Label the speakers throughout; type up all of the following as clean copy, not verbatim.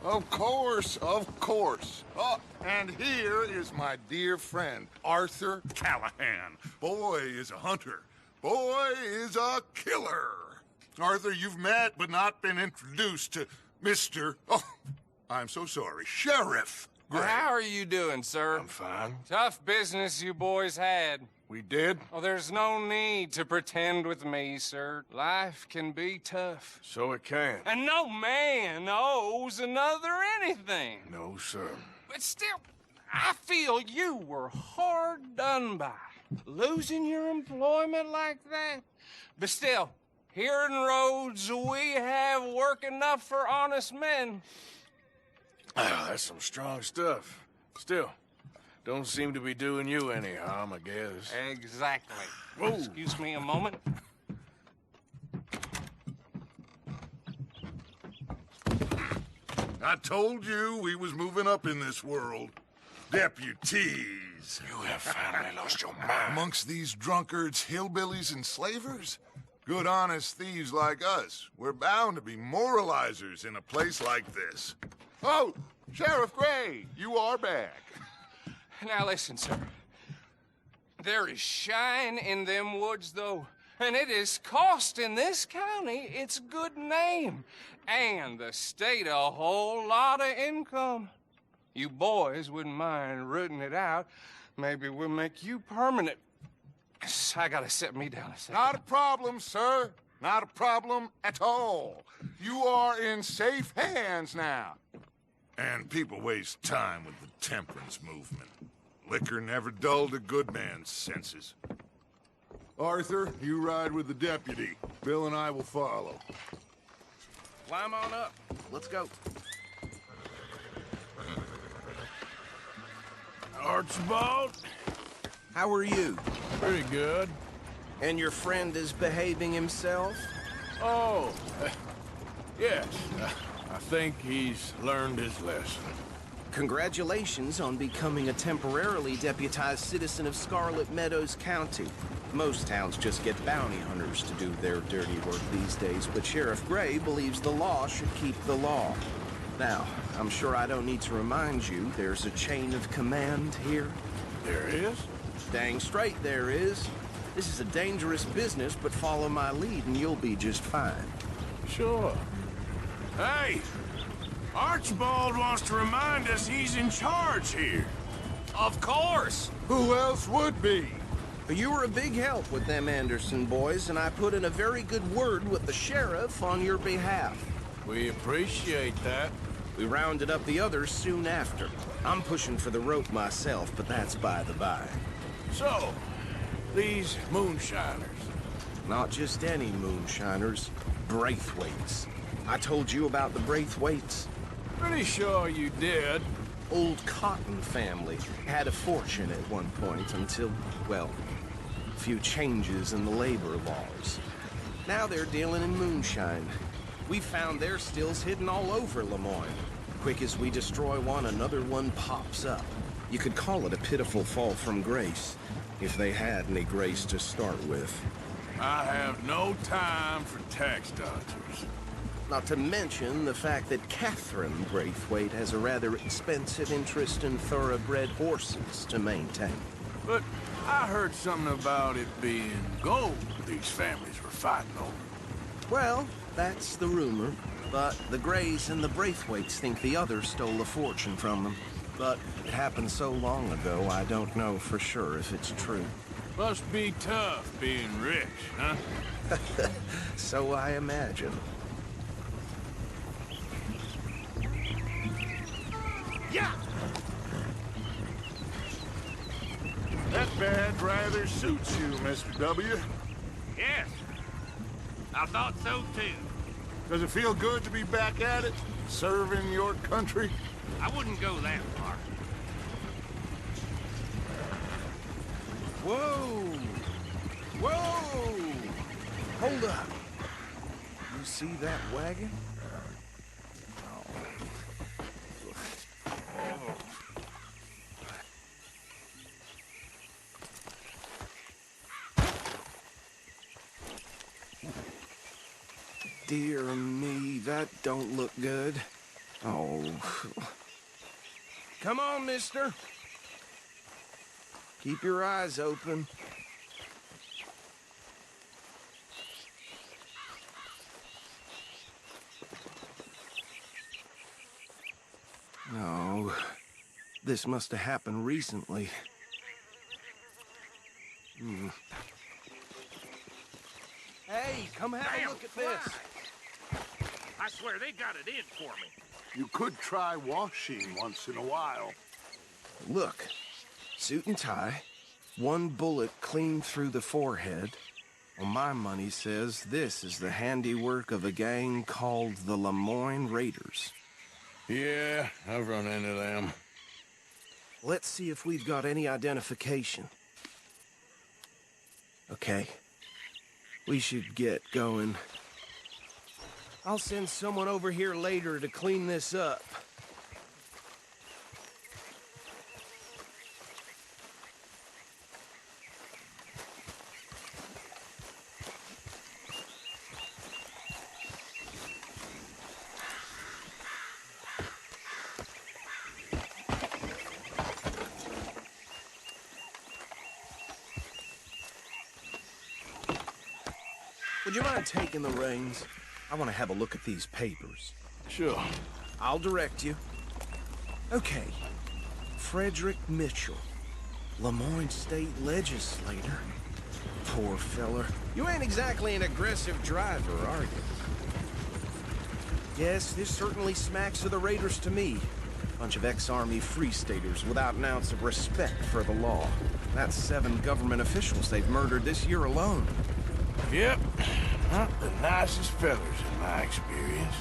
Speaker 1: Of course, of course. Oh, and here is my dear friend, Arthur Callahan. Boy is a hunter. Boy is a killer. Arthur, you've met but not been introduced to Mr. Oh, I'm so sorry, Sheriff Gray.
Speaker 2: How are you doing, sir?
Speaker 1: I'm fine.
Speaker 2: Tough business you boys had.
Speaker 1: We did?
Speaker 2: Oh, there's no need to pretend with me, sir. Life can be tough.
Speaker 1: So it can.
Speaker 2: And no man owes another anything.
Speaker 1: No, sir.
Speaker 2: But still, I feel you were hard done by. Losing your employment like that. But still, here in Rhodes, we have work enough for honest men.
Speaker 1: Ah, that's some strong stuff. Still, don't seem to be doing you any harm, I guess.
Speaker 2: Exactly.
Speaker 1: Whoa.
Speaker 2: Excuse me a moment.
Speaker 1: I told you we was moving up in this world. Deputies. You have finally lost your mind. Amongst these drunkards, hillbillies, and slavers? Good honest thieves like us. We're bound to be moralizers in a place like this. Oh, Sheriff Gray, you are back.
Speaker 2: Now listen, sir. There is shine in them woods, though. And it is costing this county its good name. And the state a whole lot of income. You boys wouldn't mind rooting it out. Maybe we'll make you permanent. I gotta sit me down a second.
Speaker 1: Not a problem, sir. Not a problem at all. You are in safe hands now. And people waste time with the temperance movement. Liquor never dulled a good man's senses. Arthur, you ride with the deputy. Bill and I will follow.
Speaker 3: Climb on up. Let's go.
Speaker 4: Archibald?
Speaker 3: How are you?
Speaker 4: Pretty good.
Speaker 3: And your friend is behaving himself?
Speaker 4: Oh, yes. I think he's learned his lesson.
Speaker 3: Congratulations on becoming a temporarily deputized citizen of Scarlet Meadows County. Most towns just get bounty hunters to do their dirty work these days, but Sheriff Gray believes the law should keep the law. Now, I'm sure I don't need to remind you, there's a chain of command here.
Speaker 4: There is?
Speaker 3: Dang straight there is. This is a dangerous business, but follow my lead and you'll be just fine.
Speaker 4: Sure. Hey! Archibald wants to remind us he's in charge here.
Speaker 2: Of course!
Speaker 1: Who else would be?
Speaker 3: But you were a big help with them Anderson boys, and I put in a very good word with the sheriff on your behalf.
Speaker 4: We appreciate that.
Speaker 3: We rounded up the others soon after. I'm pushing for the rope myself, but that's by the by.
Speaker 4: So, these moonshiners.
Speaker 3: Not just any moonshiners, Braithwaites. I told you about the Braithwaites.
Speaker 4: Pretty sure you did.
Speaker 3: Old Cotton family had a fortune at one point until, well, a few changes in the labor laws. Now they're dealing in moonshine. We found their stills hidden all over Lemoyne. Quick as we destroy one, another one pops up. You could call it a pitiful fall from grace, if they had any grace to start with.
Speaker 4: I have no time for tax dodgers.
Speaker 3: Not to mention the fact that Catherine Braithwaite has a rather expensive interest in thoroughbred horses to maintain.
Speaker 4: But I heard something about it being gold these families were fighting over.
Speaker 3: Well, that's the rumor. But the Grays and the Braithwaites think the others stole a fortune from them. But it happened so long ago, I don't know for sure if it's true.
Speaker 4: Must be tough being rich, huh?
Speaker 3: So I imagine.
Speaker 4: Yeah!
Speaker 1: That badge rather suits you, Mr. W.
Speaker 5: Yes. I thought so, too.
Speaker 1: Does it feel good to be back at it? Serving your country?
Speaker 5: I wouldn't go that far.
Speaker 3: Whoa! Whoa! Hold up. You see that wagon? Dear me, that don't look good. Oh. Come on, mister. Keep your eyes open. No. This must have happened recently. Hey, come have a look at this.
Speaker 5: I swear they got it in for me.
Speaker 1: You could try washing once in a while.
Speaker 3: Look. Suit and tie. One bullet clean through the forehead. Well, my money says this is the handiwork of a gang called the Lemoyne Raiders.
Speaker 4: Yeah, I've run into them.
Speaker 3: Let's see if we've got any identification. Okay. We should get going. I'll send someone over here later to clean this up. Would you mind taking the reins? I want to have a look at these papers.
Speaker 4: Sure.
Speaker 3: I'll direct you. Okay. Frederick Mitchell, Lemoyne State Legislator. Poor feller. You ain't exactly an aggressive driver, are you? Yes, this certainly smacks of the Raiders to me. Bunch of ex-Army Free Staters without an ounce of respect for the law. That's 7 government officials they've murdered this year alone.
Speaker 4: Yep. Not the nicest fellas in my experience.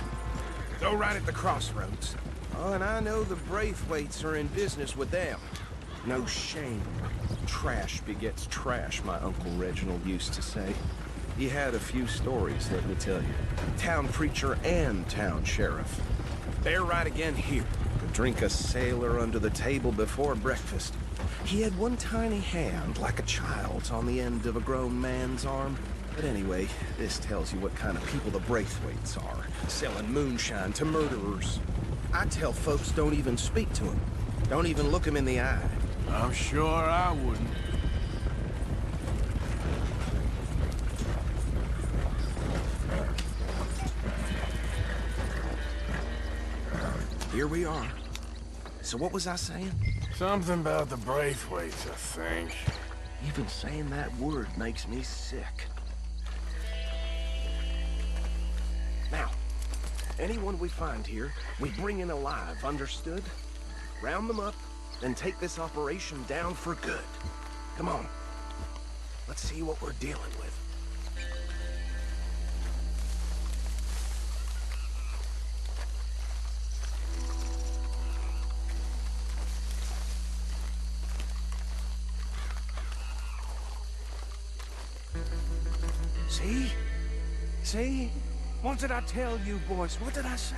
Speaker 3: Go right at the crossroads. Oh, and I know the Braithwaites are in business with them. No shame. Trash begets trash, my Uncle Reginald used to say. He had a few stories, let me tell you. Town preacher and town sheriff. They're right again here. Could drink a sailor under the table before breakfast. He had one tiny hand, like a child's, on the end of a grown man's arm. But anyway, this tells you what kind of people the Braithwaites are, selling moonshine to murderers. I tell folks don't even speak to them. Don't even look them in the eye.
Speaker 4: I'm sure I wouldn't.
Speaker 3: Here we are. So what was I saying?
Speaker 4: Something about the Braithwaites, I think.
Speaker 3: Even saying that word makes me sick. Now, anyone we find here, we bring in alive, understood? Round them up, then take this operation down for good. Come on. Let's see what we're dealing with. See? See? What did I tell you, boys? What did I say?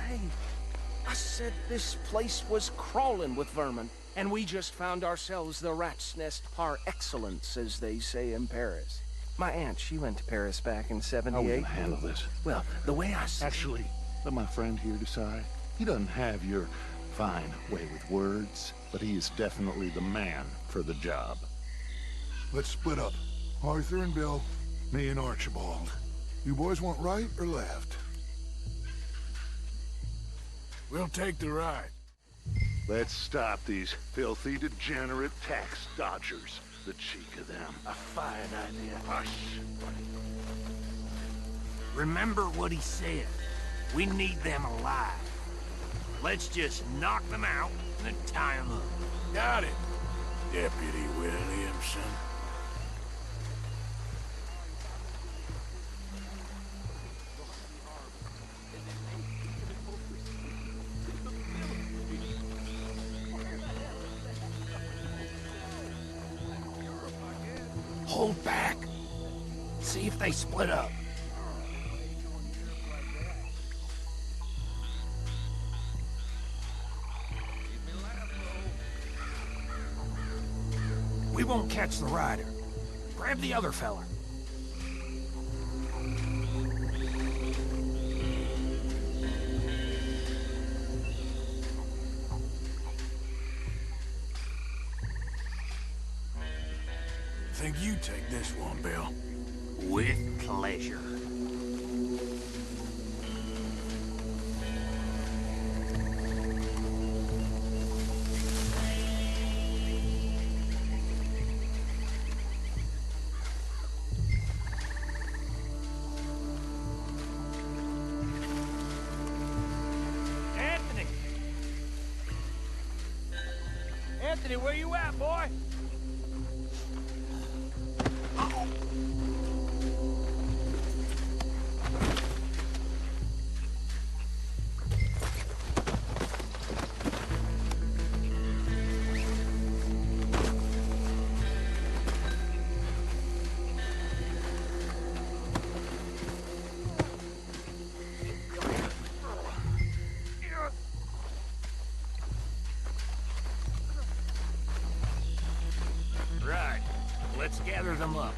Speaker 3: I said this place was crawling with vermin, and we just found ourselves the rat's nest par excellence, as they say in Paris. My aunt, she went to Paris back in '78.
Speaker 6: How are we gonna handle this?
Speaker 3: Well, the way I see...
Speaker 6: Actually, let my friend here decide. He doesn't have your fine way with words, but he is definitely the man for the job.
Speaker 1: Let's split up. Arthur and Bill, me and Archibald. You boys want right or left?
Speaker 4: We'll take the right.
Speaker 6: Let's stop these filthy, degenerate tax dodgers. The cheek of them. A fine idea. Hush.
Speaker 5: Remember what he said. We need them alive. Let's just knock them out and then tie them up.
Speaker 4: Got it, Deputy Williamson.
Speaker 5: Hold back. See if they split up. We won't catch the rider. Grab the other fella.
Speaker 4: think you take this one, Bill?
Speaker 5: With pleasure.
Speaker 4: Anthony, where you at, boy?
Speaker 5: Right. Let's gather them up.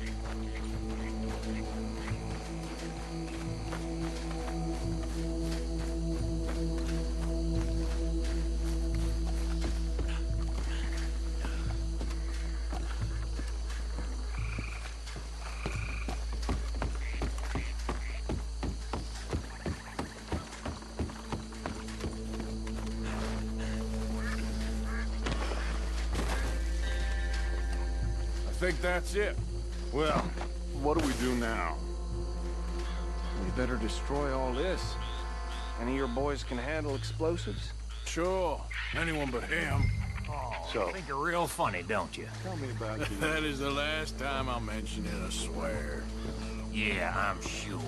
Speaker 4: I think that's it.
Speaker 6: Well, what do we do now?
Speaker 3: We better destroy all this. Any of your boys can handle explosives?
Speaker 4: Sure. Anyone but him.
Speaker 5: Oh,
Speaker 6: So-
Speaker 5: you think you're real funny, don't you?
Speaker 6: Tell me about you.
Speaker 4: That is the last time I'll mention it, I swear.
Speaker 5: Yeah, I'm sure.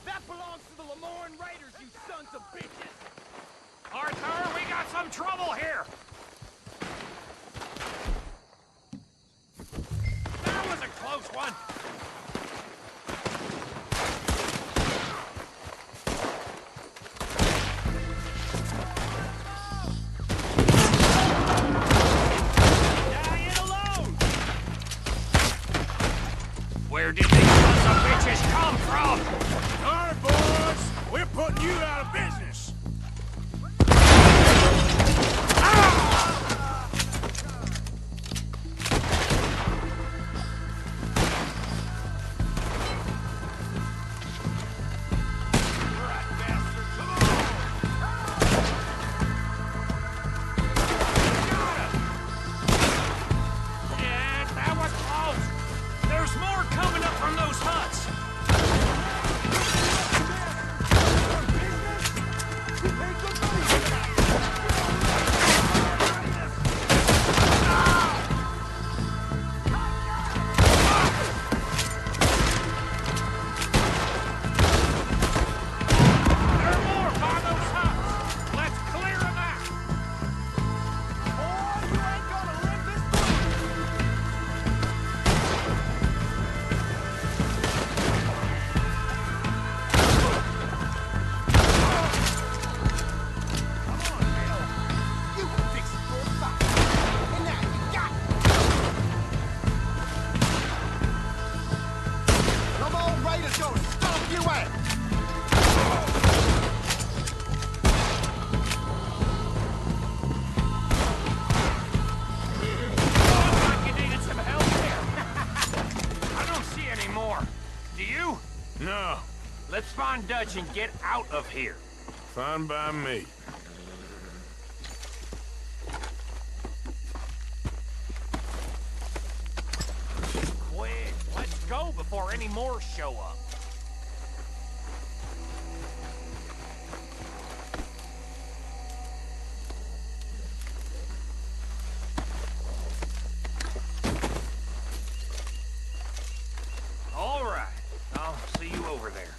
Speaker 5: That belongs to the Lemoyne Raiders, you sons of bitches! Arthur, we got some trouble here! That was a close one! Dying alone! Where did these sons of bitches come from?
Speaker 4: All right, boys. We're putting you out of business.
Speaker 5: Yeah, that was close. There's more coming up from those huts. There are more by those huts. Let's clear them out. Boy, you ain't gonna live this through. Looks like you needed some help there. I don't see any more. Do you?
Speaker 4: No,
Speaker 5: Let's find Dutch and get out of here.
Speaker 4: fine by me.
Speaker 5: Quick, let's go before any more show up. All right, I'll see you over there.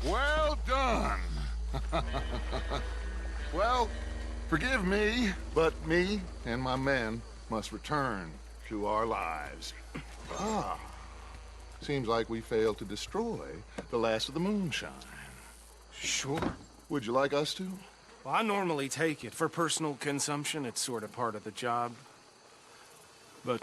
Speaker 1: Well done. Well, forgive me, but me and my men must return to our lives. Ah. Seems like we failed to destroy the last of the moonshine.
Speaker 3: Sure.
Speaker 1: Would you like us to?
Speaker 3: Well, I normally take it. For personal consumption, it's sort of part of the job. But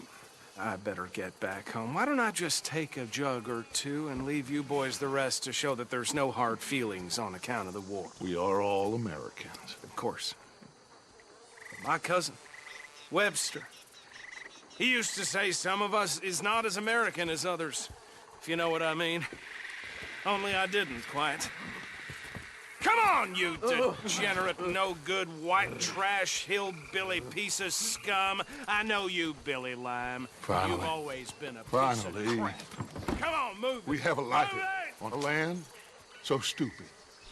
Speaker 3: I better get back home. Why don't I just take a jug or two and leave you boys the rest to show that there's no hard feelings on account of the war?
Speaker 1: We are all Americans.
Speaker 3: Of course. My cousin, Webster, he used to say some of us is not as American as others, if you know what I mean. Only I didn't quite. Come on, you degenerate, no-good, white trash, hillbilly piece of scum. I know you, Billy Lime.
Speaker 1: Finally.
Speaker 3: You've always been a piece of crap. Come on, move it.
Speaker 1: We have a life
Speaker 3: Move it.
Speaker 1: on a land so stupid,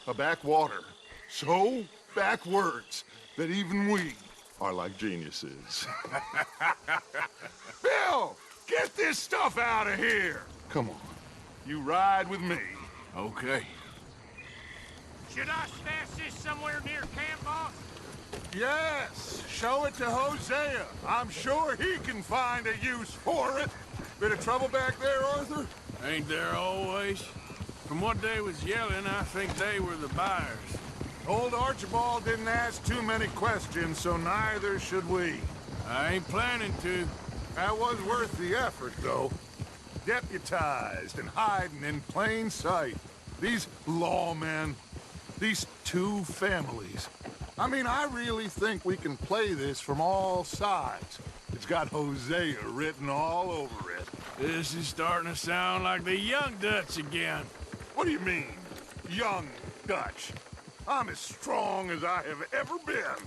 Speaker 1: a backwater so backwards that even we are like geniuses. Bill, get this stuff out of here. Come on, you ride with me.
Speaker 4: Okay.
Speaker 5: Should I stash this somewhere near camp, boss?
Speaker 1: Yes, show it to Hosea. I'm sure he can find a use for it. Bit of trouble back there, Arthur?
Speaker 4: Ain't there always? From what they was yelling, I think they were the buyers.
Speaker 1: Old Archibald didn't ask too many questions, so neither should we.
Speaker 4: I ain't planning to.
Speaker 1: That was worth the effort, though. Deputized and hiding in plain sight. These lawmen, these two families. I mean, I really think we can play this from all sides. It's got Hosea written all over it.
Speaker 4: This is starting to sound like the Young Dutch again.
Speaker 1: What do you mean, young Dutch? I'm as strong as I have ever been.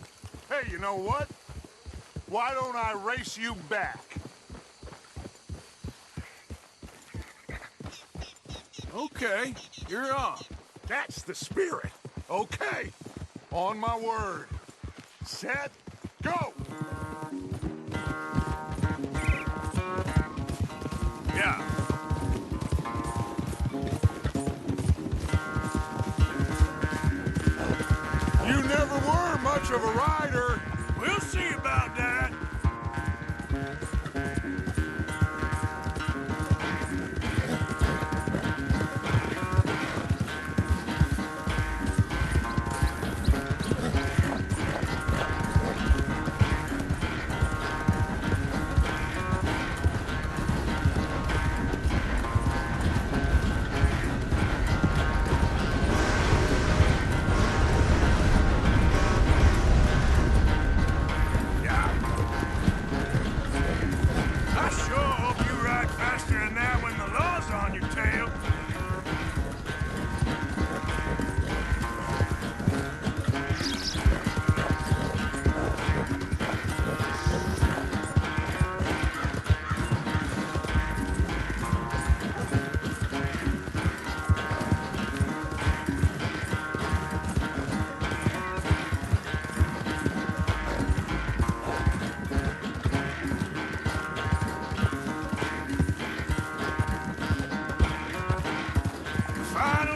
Speaker 1: Hey, you know what? Why don't I race you back?
Speaker 4: Okay, you're on.
Speaker 1: That's the spirit. Okay. On my word. Set, go!
Speaker 4: Yeah.
Speaker 1: You never were much of a rider.
Speaker 4: We'll see about that.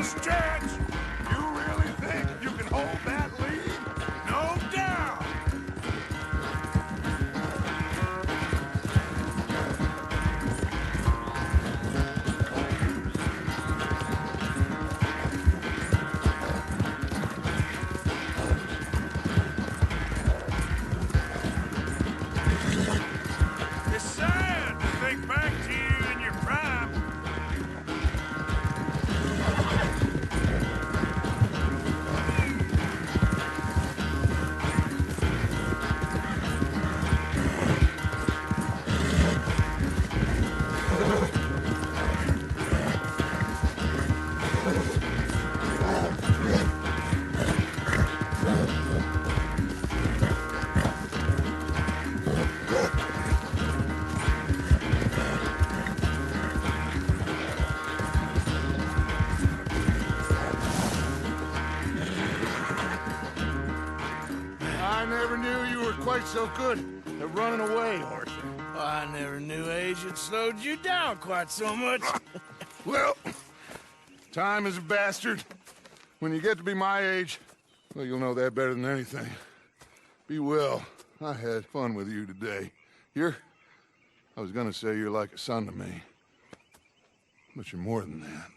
Speaker 1: Stretch! You really think you can hold that lead? No doubt!
Speaker 4: It's sad to think back to you in your prime.
Speaker 1: I never knew you were quite so good at running away, Arthur.
Speaker 5: I never knew age had slowed you down quite so much.
Speaker 1: Well, time is a bastard. When you get to be my age, well, you'll know that better than anything. Be well. I had fun with you today. I was gonna say you're like a son to me. But you're more than that.